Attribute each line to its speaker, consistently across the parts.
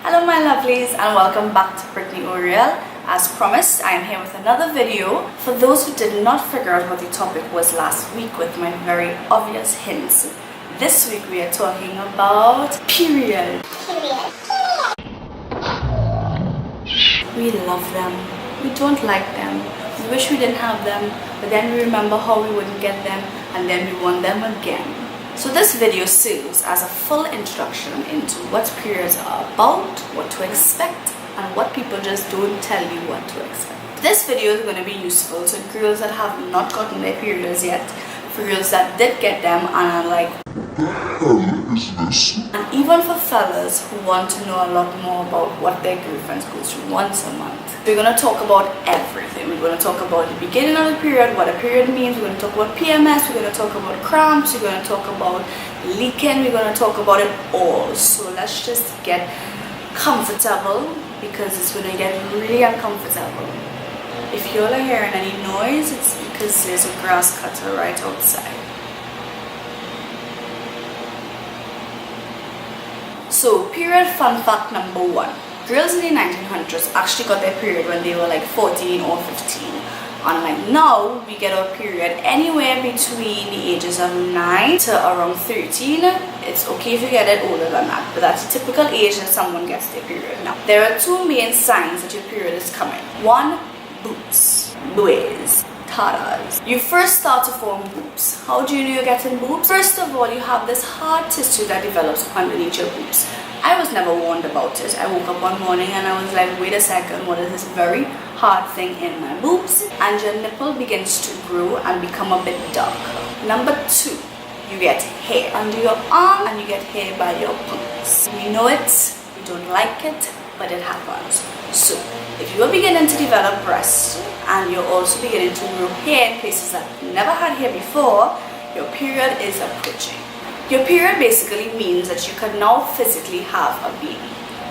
Speaker 1: Hello my lovelies and welcome back to BrittneyOriel. As promised, I am here with another video. For those who did not figure out what the topic was last week with my very obvious hints, this week we are talking about period. We love them, we don't like them, we wish we didn't have them, but then we remember how we wouldn't get them and then we want them again. So this video serves as a full introduction into what periods are about, what to expect, and what people just don't tell you what to expect. This video is going to be useful to girls that have not gotten their periods yet, for girls that did get them and are like, what the hell is this? And even for fellas who want to know a lot more about what their girlfriends go through once a month. We're going to talk about everything. We're going to talk about the beginning of the period, what a period means. We're going to talk about PMS. We're going to talk about cramps. We're going to talk about leaking. We're going to talk about it all. So let's just get comfortable because it's going to get really uncomfortable. If you're hearing any noise, it's because there's a grass cutter right outside. So, period fun fact number 1. Girls in the 1900s actually got their period when they were like 14 or 15. Unlike now, we get our period anywhere between the ages of 9 to around 13. It's okay if you get it older than that, but that's the typical age that someone gets their period. Now, there are two main signs that your period is coming. 1, boobs. Boys. Tatas. You first start to form boobs. How do you know you're getting boobs? First of all, you have this hard tissue that develops underneath your boobs. I was never warned about it. I woke up one morning and I was like, wait a second, what is this very hard thing in my boobs? And your nipple begins to grow and become a bit darker. Number 2, you get hair under your arm and you get hair by your pumps. We know it, we don't like it, but it happens. So, if you are beginning to develop breasts and you're also beginning to grow hair in places that you never had hair before, your period is approaching. Your period basically means that you can now physically have a baby.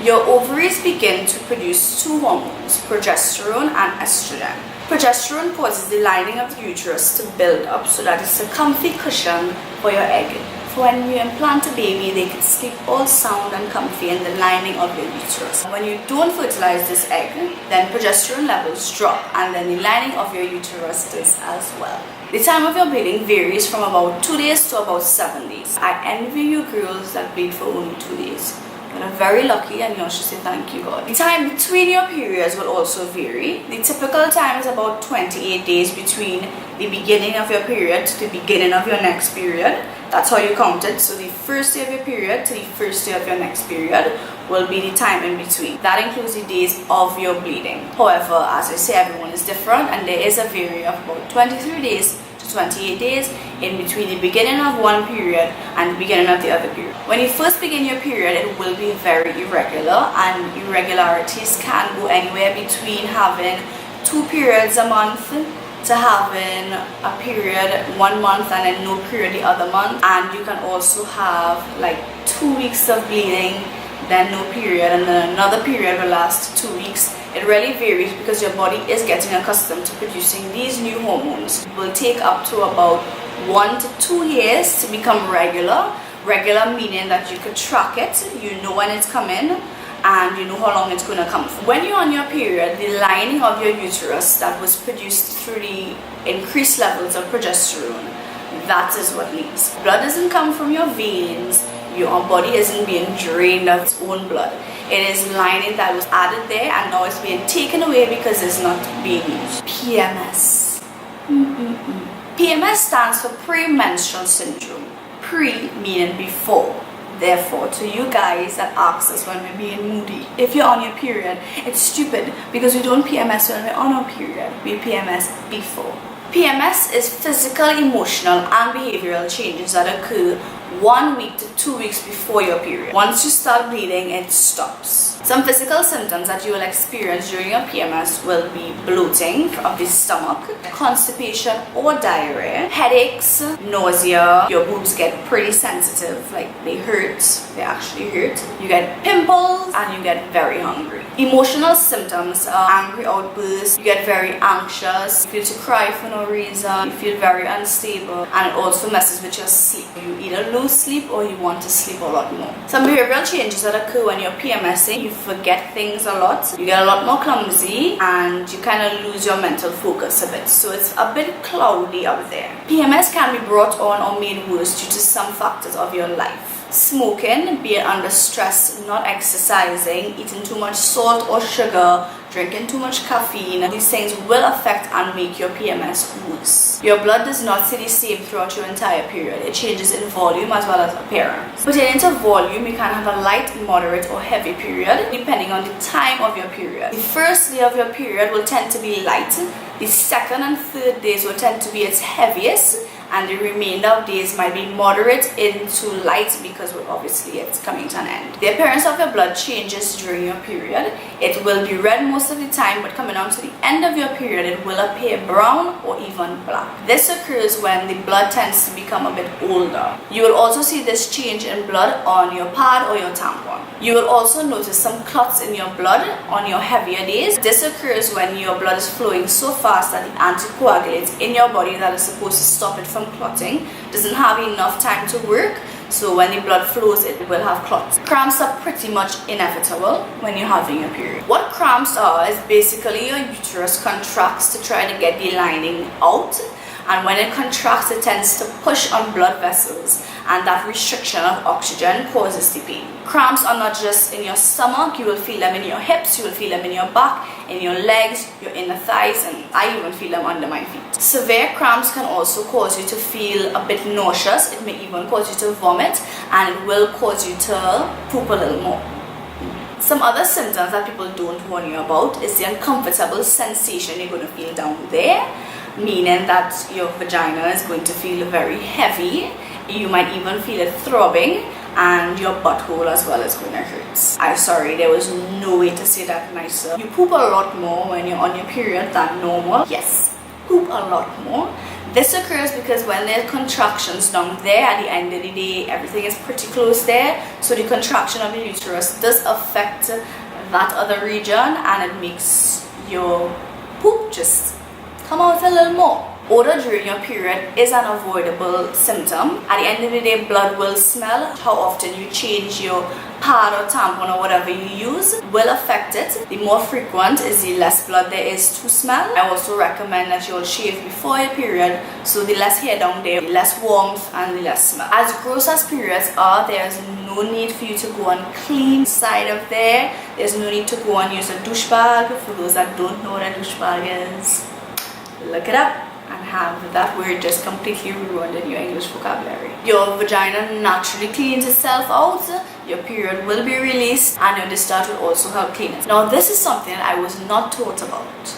Speaker 1: Your ovaries begin to produce two hormones, progesterone and estrogen. Progesterone causes the lining of the uterus to build up so that it's a comfy cushion for your egg. For when you implant a baby, they can sleep all sound and comfy in the lining of your uterus. When you don't fertilize this egg, then progesterone levels drop and then the lining of your uterus does as well. The time of your bleeding varies from about 2 days to about 7 days. I envy you girls that bleed for only 2 days. You're very lucky and you should say thank you God. The time between your periods will also vary. The typical time is about 28 days between the beginning of your period to the beginning of your next period. That's how you count it. So the first day of your period to the first day of your next period will be the time in between. That includes the days of your bleeding. However, as I say, everyone is different and there is a vary of about 23 days to 28 days in between the beginning of one period and the beginning of the other period. When you first begin your period, it will be very irregular and irregularities can go anywhere between having 2 periods a month to having a period 1 month and then no period the other month. And you can also have like 2 weeks of bleeding, then no period, and then another period will last 2 weeks. It really varies because your body is getting accustomed to producing these new hormones. It will take up to about 1 to 2 years to become regular. Regular meaning that you could track it, you know when it's coming, and you know how long it's going to come for. When you're on your period, the lining of your uterus that was produced through the increased levels of progesterone, that is what leaves. Blood doesn't come from your veins. Your body isn't being drained of its own blood. It is lining that was added there and now it's being taken away because it's not being used. PMS. PMS stands for Premenstrual Syndrome. Pre meaning before. Therefore, to you guys that ask us when we're being moody, if you're on your period, it's stupid because we don't PMS when we're on our period. We PMS before. PMS is physical, emotional, and behavioral changes that occur 1 week to 2 weeks before your period. Once you start bleeding, it stops. Some physical symptoms that you will experience during your PMS will be bloating of the stomach, constipation or diarrhea, headaches, nausea, your boobs get pretty sensitive, like they hurt, they actually hurt. You get pimples and you get very hungry. Emotional symptoms are angry outbursts, you get very anxious, you feel to cry for no reason, you feel very unstable, and it also messes with your sleep. You either lose lose sleep or you want to sleep a lot more. Some behavioral changes that occur when you're PMSing: you forget things a lot, you get a lot more clumsy, and you kind of lose your mental focus a bit. So it's a bit cloudy out there. PMS can be brought on or made worse due to some factors of your life. Smoking, be it under stress, not exercising, eating too much salt or sugar, drinking too much caffeine, these things will affect and make your PMS worse. Your blood does not stay the same throughout your entire period. It changes in volume as well as appearance. Pertaining to volume, you can have a light, moderate or heavy period depending on the time of your period. The first day of your period will tend to be light. The second and third days will tend to be its heaviest, and the remainder of days might be moderate into light because obviously it's coming to an end. The appearance of your blood changes during your period. It will be red most of the time, but coming on to the end of your period, it will appear brown or even black. This occurs when the blood tends to become a bit older. You will also see this change in blood on your pad or your tampon. You will also notice some clots in your blood on your heavier days. This occurs when your blood is flowing so fast that the anticoagulates in your body that is supposed to stop it from clotting doesn't have enough time to work, so when the blood flows it will have clots. Cramps are pretty much inevitable when you're having your period. What cramps are is basically your uterus contracts to try to get the lining out, and when it contracts it tends to push on blood vessels, and that restriction of oxygen causes the pain. Cramps are not just in your stomach, you will feel them in your hips, you will feel them in your back, in your legs, your inner thighs, and I even feel them under my feet. Severe cramps can also cause you to feel a bit nauseous. It may even cause you to vomit, and it will cause you to poop a little more. Some other symptoms that people don't warn you about is the uncomfortable sensation you're going to feel down there, meaning that your vagina is going to feel very heavy. You might even feel it throbbing, and your butthole as well is going to hurt. I'm sorry, there was no way to say that nicer. You poop a lot more when you're on your period than normal. Yes, poop a lot more. This occurs because when there's contractions down there, at the end of the day, everything is pretty close there. So the contraction of the uterus does affect that other region, and it makes your poop just come out a little more. Odor during your period is an avoidable symptom. At the end of the day, blood will smell. How often you change your pad or tampon or whatever you use will affect it. The more frequent is the less blood there is to smell. I also recommend that you'll shave before your period, so the less hair down there, the less warmth and the less smell. As gross as periods are, there's no need for you to go and clean side of there. There's no need to go and use a douche bag. For those that don't know what a douche bag is, look it up and have that word just completely ruined in your English vocabulary. Your vagina naturally cleans itself out, your period will be released, and your discharge will also help clean it. Now this is something I was not taught about.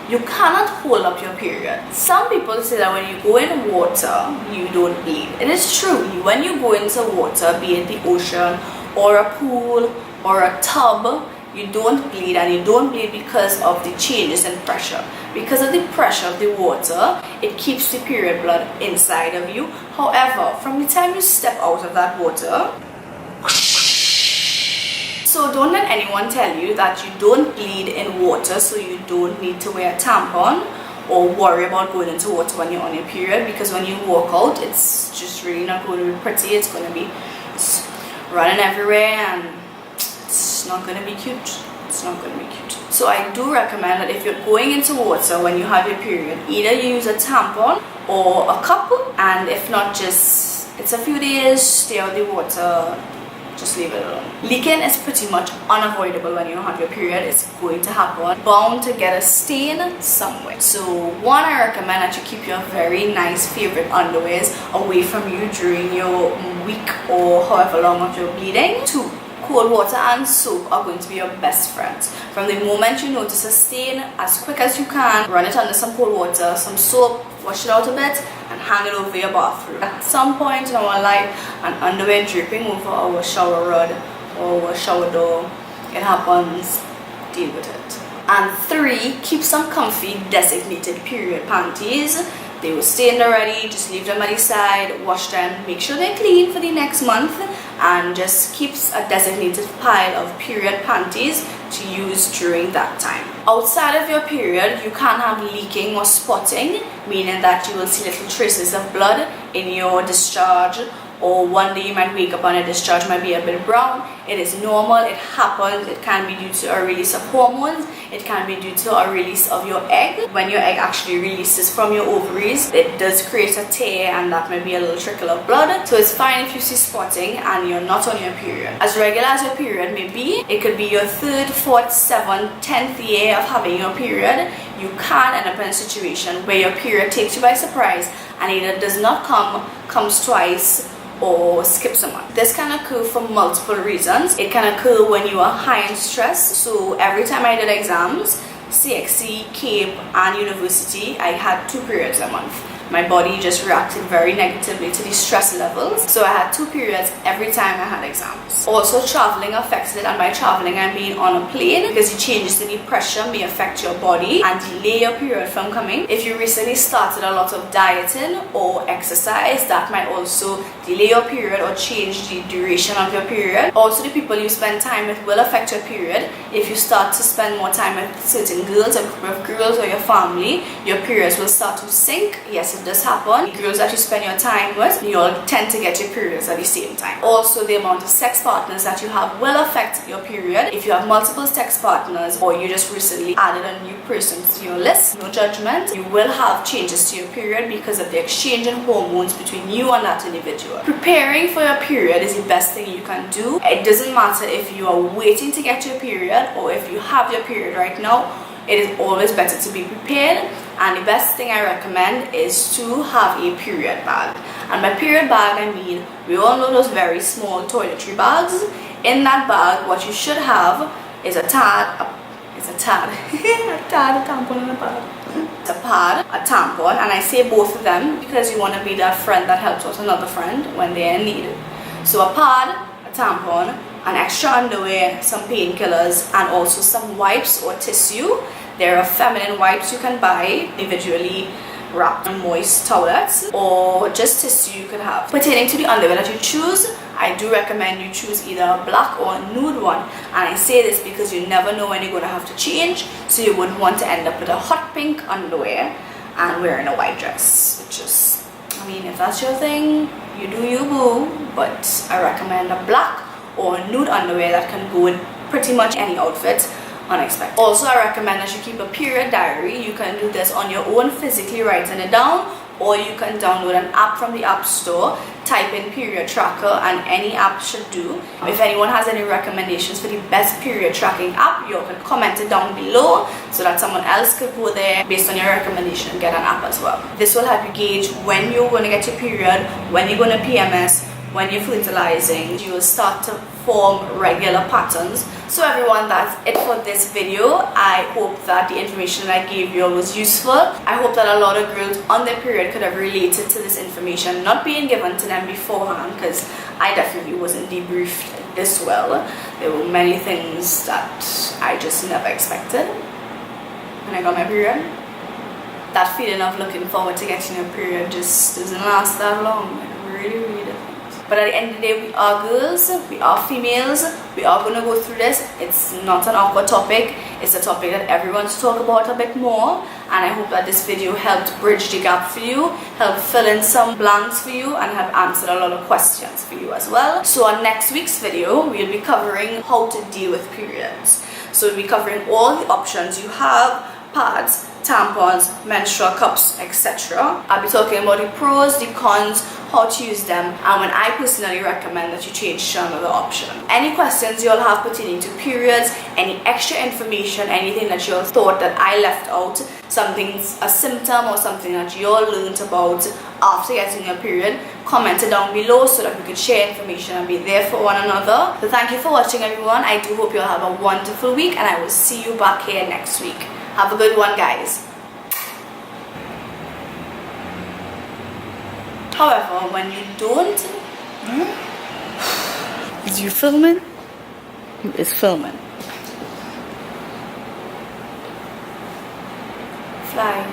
Speaker 1: You cannot hold up your period. Some people say that when you go in water, you don't bleed. It is true. When you go into water, be it the ocean or a pool or a tub, you don't bleed, and you don't bleed because of the changes in pressure. Because of the pressure of the water, it keeps the period blood inside of you. However, from the time you step out of that water, so don't let anyone tell you that you don't bleed in water, so you don't need to wear a tampon or worry about going into water when you're on your period, because when you walk out, it's just really not going to be pretty. It's going to be running everywhere, and it's not going to be cute. It's not going to be cute. So I do recommend that if you're going into water when you have your period, either use a tampon or a cup, and if not, just it's a few days, stay out of the water, just leave it alone. Leaking is pretty much unavoidable when you have your period. It's going to happen. Bound to get a stain somewhere. So one, I recommend that you keep your very nice favorite underwears away from you during your week or however long of your bleeding. 2, cold water and soap are going to be your best friends. From the moment you notice a stain, as quick as you can, run it under some cold water, some soap, wash it out a bit, and hang it over your bathroom. At some point in our life, an underwear dripping over our shower rod or our shower door, it happens, deal with it. And 3, keep some comfy designated period panties. They were stained already, just leave them at the side, wash them, make sure they're clean for the next month, and just keep a designated pile of period panties to use during that time. Outside of your period, you can have leaking or spotting, meaning that you will see little traces of blood in your discharge or one day you might wake up and your discharge might be a bit brown. It is normal, it happens. It can be due to a release of hormones, it can be due to a release of your egg. When your egg actually releases from your ovaries, it does create a tear, and that may be a little trickle of blood. So it's fine if you see spotting and you're not on your period. As regular as your period may be, it could be your 3rd, 4th, 7th, 10th year of having your period. You can end up in a situation where your period takes you by surprise and either does not come, comes twice, or skips a month. This can occur for multiple reasons. It can occur when you are high in stress. So every time I did exams, CXC, CAPE and university, I had 2 periods a month. My body just reacted very negatively to these stress levels. So I had 2 periods every time I had exams. Also, traveling affects it, and by traveling I mean on a plane, because the changes in the pressure may affect your body and delay your period from coming. If you recently started a lot of dieting or exercise, that might also delay your period or change the duration of your period. Also, the people you spend time with will affect your period. If you start to spend more time with certain girls, a group of girls, or your family, your periods will start to sink. Yes, it does happen. The girls that you spend your time with, you all tend to get your periods at the same time. Also, the amount of sex partners that you have will affect your period. If you have multiple sex partners, or you just recently added a new person to your list, no judgment, you will have changes to your period because of the exchange in hormones between you and that individual. Preparing for your period is the best thing you can do. It doesn't matter if you are waiting to get your period or if you have your period right now. It is always better to be prepared, and the best thing I recommend is to have a period bag. And by period bag I mean, we all know those very small toiletry bags. In that bag, what you should have is a tampon in a bag. It's a pad, a tampon, and I say both of them because you want to be that friend that helps out another friend when they're in need. So a pad, a tampon, an extra underwear, some painkillers, and also some wipes or tissue. There are feminine wipes you can buy individually wrapped in moist towelettes, or just tissue you could have. Pertaining to the underwear that you choose, I do recommend you choose either a black or a nude one. And I say this because you never know when you're going to have to change, so you wouldn't want to end up with a hot pink underwear and wearing a white dress. Which is, I mean, if that's your thing, you do you boo, but I recommend a black or nude underwear that can go with pretty much any outfit unexpected. Also, I recommend that you keep a period diary. You can do this on your own, physically writing it down, or you can download an app from the App Store, type in period tracker, and any app should do. If anyone has any recommendations for the best period tracking app, you can comment it down below so that someone else could go there based on your recommendation and get an app as well. This will help you gauge when you're going to get your period, when you're going to PMS, when you're fertilizing. You will start to form regular patterns. So everyone, that's it for this video. I hope that the information that I gave you was useful. I hope that a lot of girls on their period could have related to this information not being given to them beforehand, because I definitely wasn't debriefed this well. There were many things that I just never expected when I got my period. That feeling of looking forward to getting your period just doesn't last that long. It really doesn't. But at the end of the day, we are girls, we are females, we are going to go through this. It's not an awkward topic, it's a topic that everyone should talk about a bit more. And I hope that this video helped bridge the gap for you, helped fill in some blanks for you, and have answered a lot of questions for you as well. So on next week's video, we'll be covering how to deal with periods. So we'll be covering all the options you have: pads, tampons, menstrual cups, etc. I'll be talking about the pros, the cons, how to use them, and when I personally recommend that you change to another option. Any questions you all have pertaining to periods, any extra information, anything that you all thought that I left out, something's a symptom or something that you all learned about after getting your period, comment it down below so that we could share information and be there for one another. So thank you for watching, everyone. I do hope you all have a wonderful week, and I will see you back here next week. Have a good one, guys. However, when you don't... Is you filming? It's filming. Fly.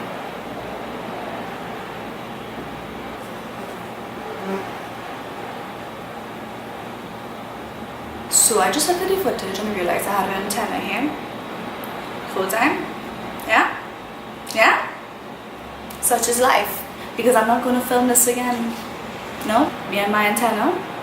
Speaker 1: So I just looked at the footage and realized I had an antenna here. Full time. Yeah? Yeah? Such is life. Because I'm not going to film this again. No? Me and my antenna?